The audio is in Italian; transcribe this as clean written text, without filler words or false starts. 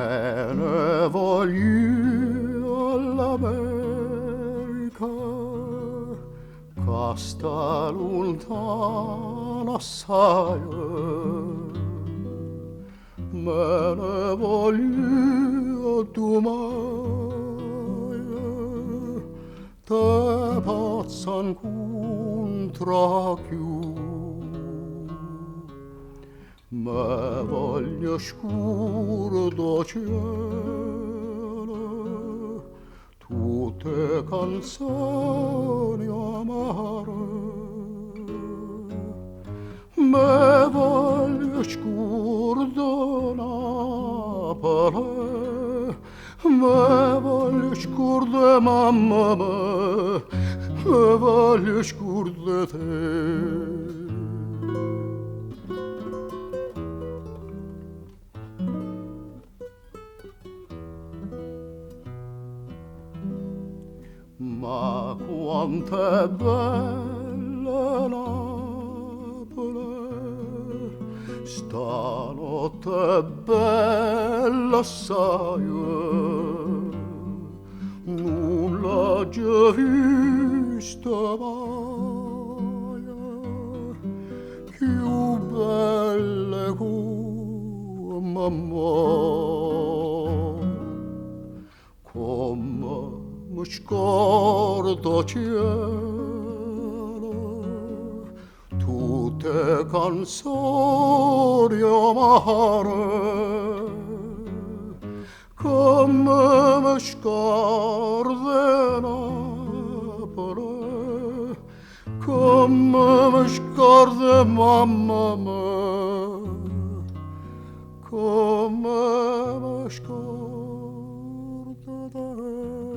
me ne voglio all'America, che sta lontana assai. Me ne voglio domai, te possa incontrare più. Me voglio scuro do cielo, tutte canzoni amare. Me voglio scuro do Napoli, me voglio scuro de mamma me voglio scuro de te. Ma quanto è bella Napoli, stanotte è bella assai, non l'ho già vista mai, più bella come me mi scordo cielo, tutte canzoni amare, come mi scordo Napoli, come mi scordo mamma mia, come mi scordo te.